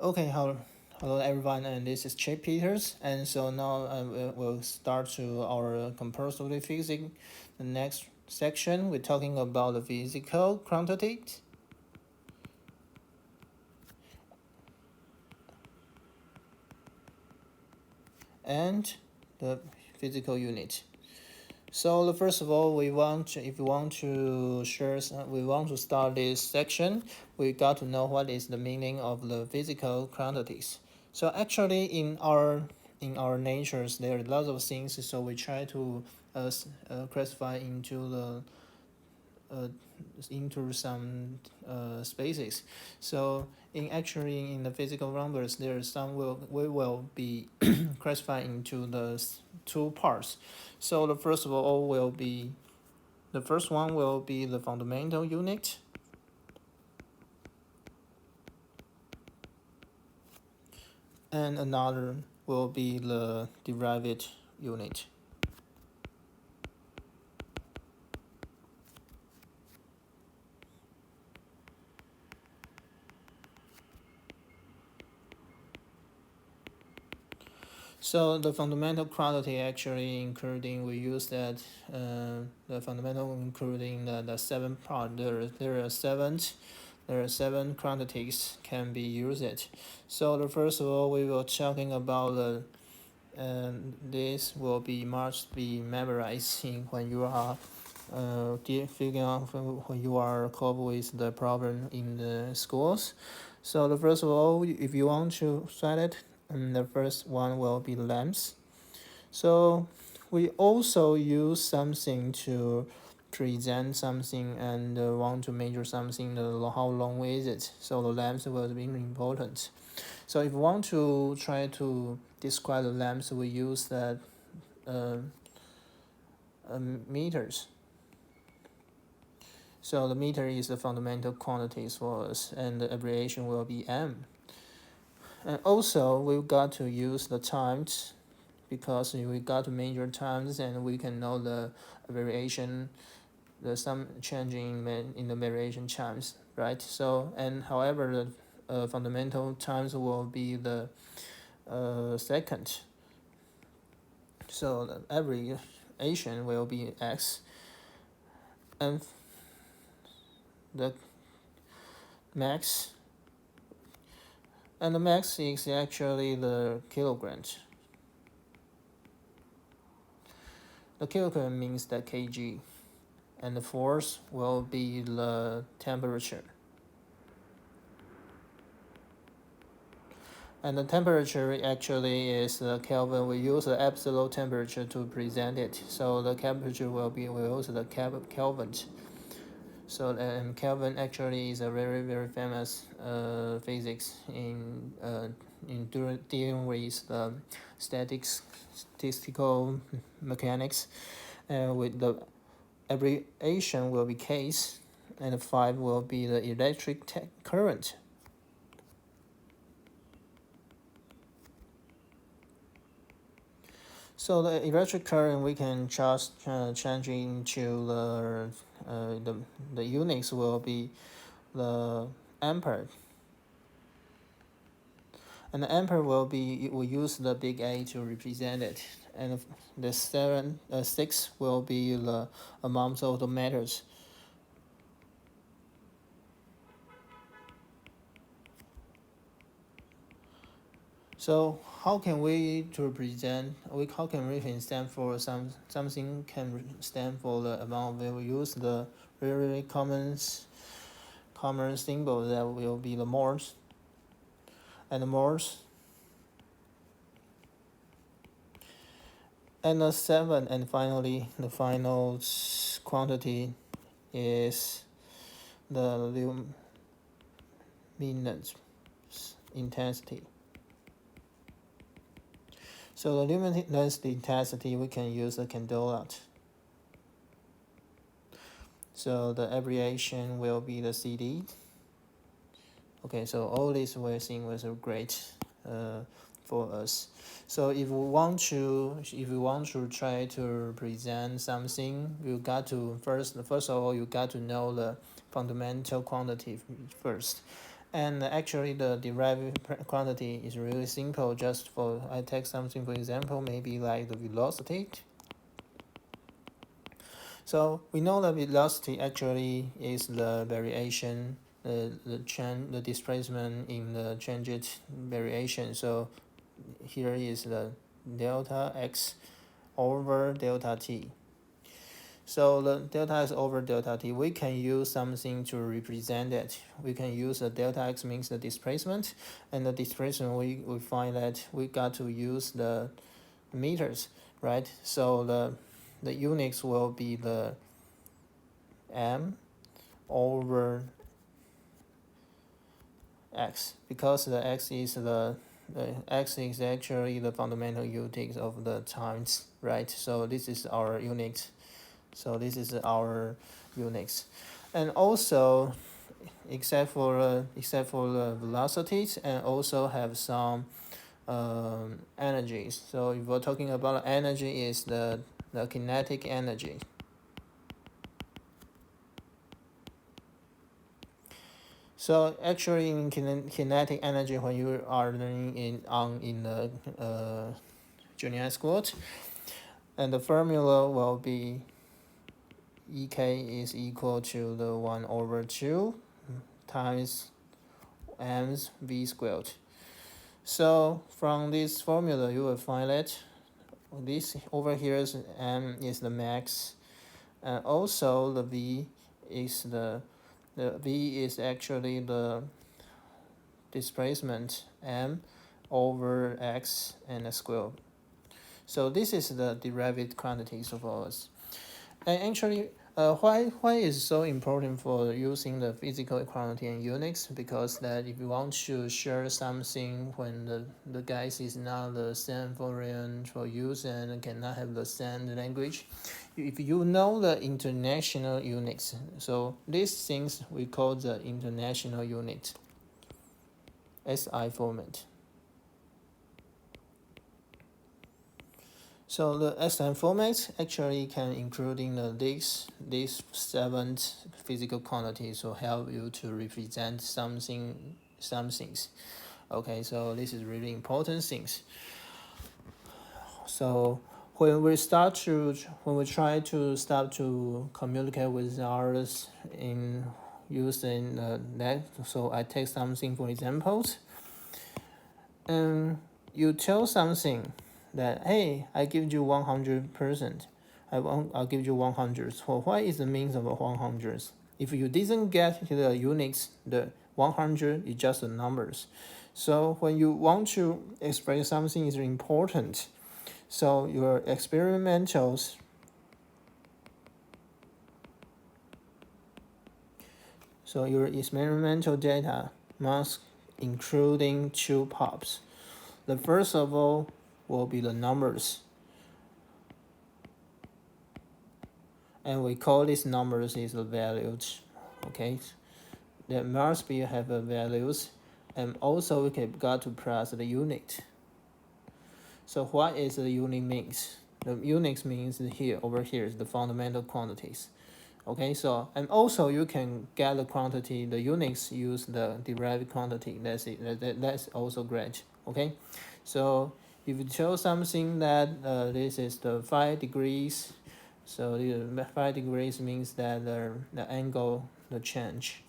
Okay, hello everyone, and this is Chip Peters, and so now we'll start to our compulsory physics. The next section, we're talking about the physical quantities and the physical unit. So first of all, if we want to share, we want to start this section, we got to know what is the meaning of the physical quantities. So actually, in our natures, there are lots of things. So we try to classify uh, into some spaces. So in the physical numbers, there are some we will be classified into the two parts. So the first one will be the fundamental unit, and another will be the derived unit. So the fundamental quantity actually including we use that the fundamental including the seven part. There are seven quantities can be used. So the first of all we will talking about the this will be must be memorizing when you are figuring out when you are cope with the problem in the schools. So the first of all, if you want to set it, the first one will be lamps. So we also use something to present something and want to measure something, how long is it. So the lamps will be important. So if you want to try to describe the lamps, we use that uh, meters. So the meter is the fundamental quantities for us, and the abbreviation will be m. And also we got to use the times because we got to measure times and we can know the variation, the some changing in the variation times, right? So and however the fundamental times will be the second. So the abbreviation will be x, and the max, and the max is actually the kilograms. The kilogram means the kg, and the force will be the temperature. And the temperature actually is Kelvin. We use the absolute temperature to present it. So the temperature will be we use the Kelvin. So Kelvin actually is a very famous physics in dealing with the statistical mechanics. With the abbreviation will be case, and 5 will be the electric current. So the electric current we can just change into the units will be the ampere, and the ampere will be we use the big A to represent it, and the 6 will be the amount of the meters. So how can we to represent? How can we stand for something can stand for the amount? We will use the very common symbol that will be the moles, and the moles, and the 7, and finally the final quantity is the luminance intensity. So the luminance intensity we can use a candela. So the abbreviation will be the CD. Okay, so all these things was great for us. So if we want to try to present something, you got to first of all you got to know the fundamental quantity first, And actually the derived quantity is really simple. Just for, I take something for example, maybe like the velocity. So we know that velocity actually is the variation, the displacement in the tangent variation. So here is the delta x over delta t. So the delta x over delta t, we can use something to represent it. We can use the delta x means the displacement, and the displacement we find that we got to use the meters, right? So the units will be the m over x, because the x is the x is actually the fundamental unit of the times, right? So this is our unit. So this is our units, and also except for the velocities, and also have some energies. So if we're talking about energy, is the kinetic energy. So actually, in kinetic energy, when you are learning in the junior school, and the formula will be EK is equal to the 1 over 2 times m's v squared. So from this formula, you will find that this over here is m is the max, and also the v is the v is actually the displacement m over x and the square. So this is the derived quantities of ours. And actually, why is so important for using the physical quantity and units? Because that if you want to share something when the guys is not the same foreign for use and cannot have the same language, if you know the international units, so these things we call the international unit, SI format. So the SI format actually can including these 7 physical quantities to help you to represent some things. Okay, so this is really important things. So when we try to start to communicate with others in using that, so I take something for examples, and you tell something that, hey, I give you 100%. I'll give you 100. So what is the means of 100? If you didn't get the units, the 100 is just the numbers. So when you want to express something is important. So your experimentals, so your experimental data must including 2 parts. The first of all will be the numbers, and we call these numbers is the values. Okay, that must be have a values, and also we got to plus the unit. So what is the unit means? The units means here, over here is the fundamental quantities. Okay, so and also you can get the quantity, the units use the derived quantity. That's it. That's also great. Okay, so if you show something that this is the 5 degrees, so the 5 degrees means that the angle, the change,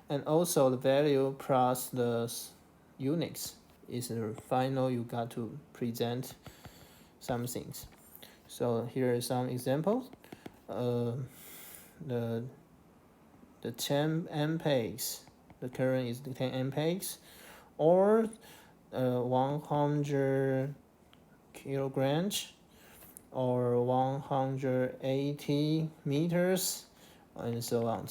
and also the value plus the units is the final. You got to present some things. So here are some examples. The 10 amperes, the current is 10 amperes, or 100 kilograms, or 180 meters, and so on.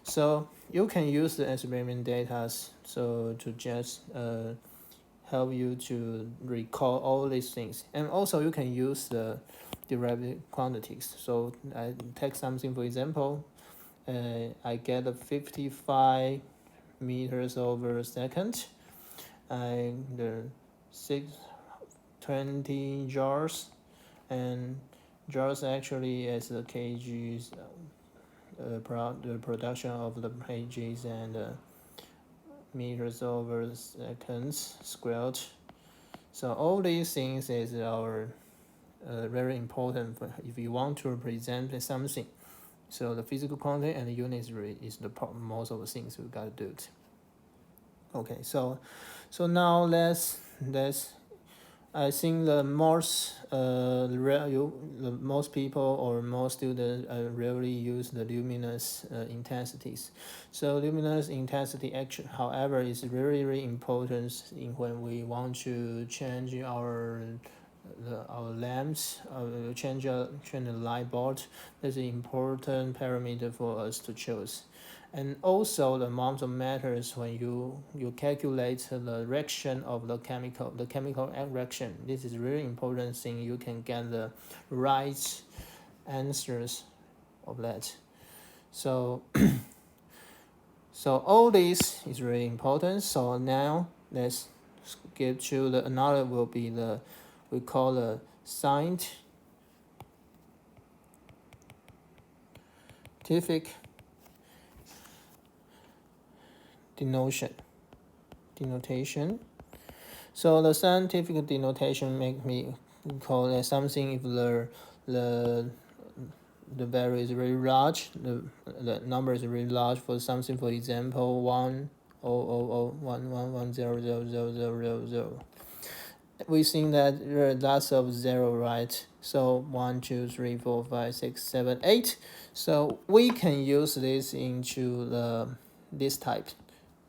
So you can use the experiment data so to just help you to recall all these things, and also you can use the derived quantities. So I take something for example, I get a 55 meters over a second, and the 620 joules, and joules actually is the kgs, the production of the kgs, and meters over seconds squared. So all these things is our very important if you want to represent something. So the physical quantity and the unit is the most of the things we gotta do it. Okay, so now let's I think the most most people or most students rarely use the luminous intensities. So luminous intensity actually, however, is very important in when we want to change our lamps, change the light bulb. That's an important parameter for us to choose. And also the amount of matters when you calculate the reaction of the chemical reaction. This is really important thing. You can get the right answers of that. So so all this is really important. So now let's get to the another will be the we call the scientific denotation. So the scientific denotation make me call it something if the value is very large, the number is really large. For something, for example, 100110000. We think that there are lots of zero, right? So 1, 2, 3, 4, 5, 6, 7, 8. So we can use this into this type,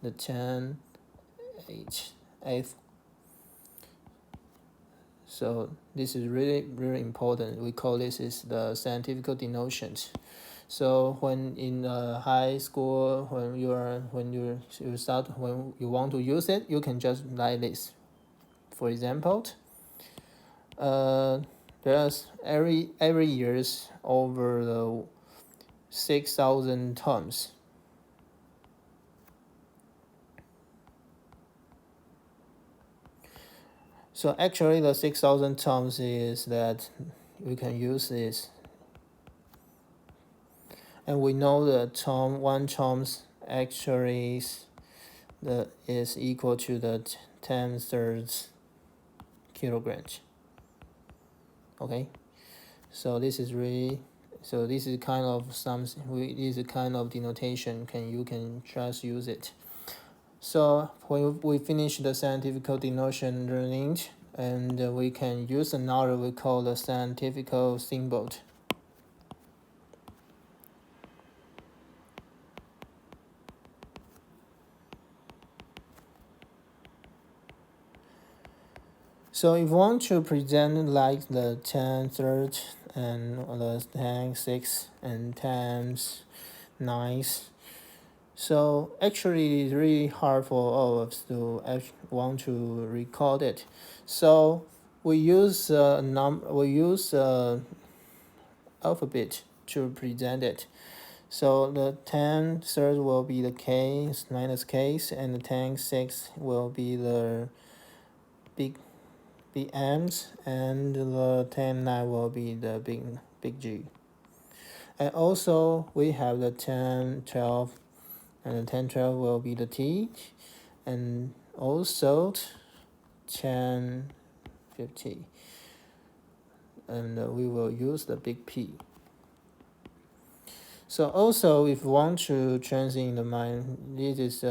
the 10, 8, 8. So this is really important. We call this is the scientific denotation. So when in high school, when you want to use it, you can just like this. For example, there's every years over the 6,000 terms. So actually the 6,000 terms is that we can use this. And we know that one terms actually is equal to the 10^3 kilograms. Okay, so this is kind of something. This is kind of denotation. You can just use it. So when we finish the scientific denotation learning, and we can use another we call the scientific symbol. So if you want to present like the 10^3 and the 10^6 and 10^9, so actually it's really hard for all of us to want to record it. So we use alphabet to present it. So the 10^3 will be the K minus K, and the 10^6 will be the big M's, and the 10^9 will be the big G. And also we have the 10^12, and the 10^12 will be the T, and also 10^50, and we will use the big P. So also if you want to change in the mind, this is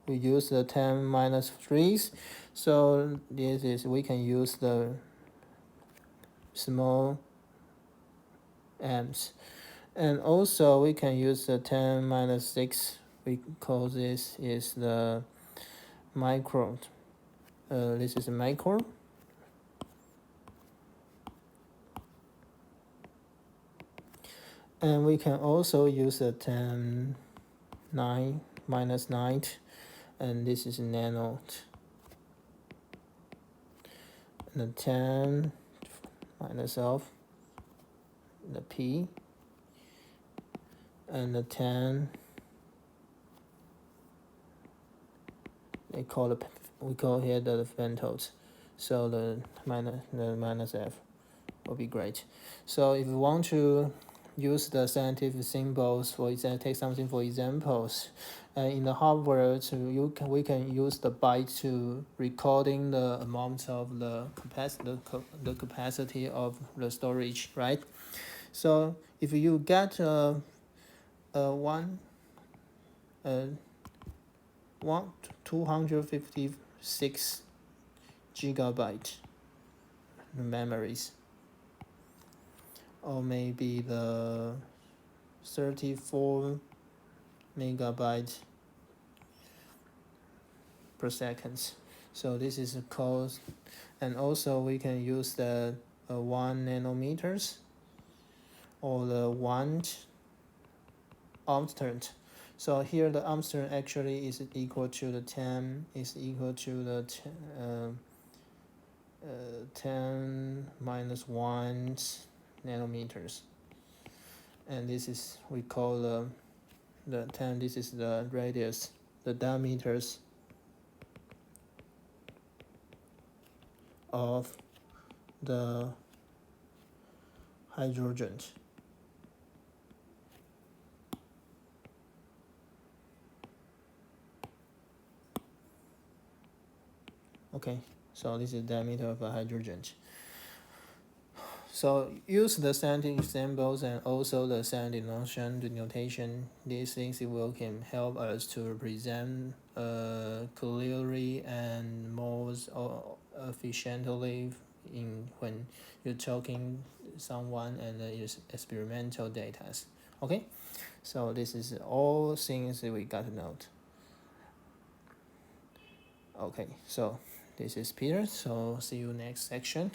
we use the 10^-3. So this is we can use the small m's, and also we can use the 10^6. We call this is the micron. This is a micron. And we can also use the 10^9 minus 9, and this is nano. And the 10 minus of the P, and the 10 we call here the femtodes. So the minus F will be great. So if you want to use the scientific symbols. For example, take something for examples. In the hardware, we can use the byte to recording the amount of the capacity of the storage, right? So if you get one 256 gigabyte memories, or maybe the 34 megabyte per second. So this is called, and also we can use the 1 nanometers or the 1 Armstrong. So here the Armstrong actually is equal to the 10 10 minus 1 nanometers, and this is we call the 10. This is the radius, the diameters of the hydrogen. Okay, so this is the diameter of a hydrogen. So use the scientific symbols and also the scientific notation. These things will can help us to present clearly and more efficiently in when you're talking someone and use experimental data. Okay, so this is all things that we got to note. Okay, so this is Peter. So see you next section.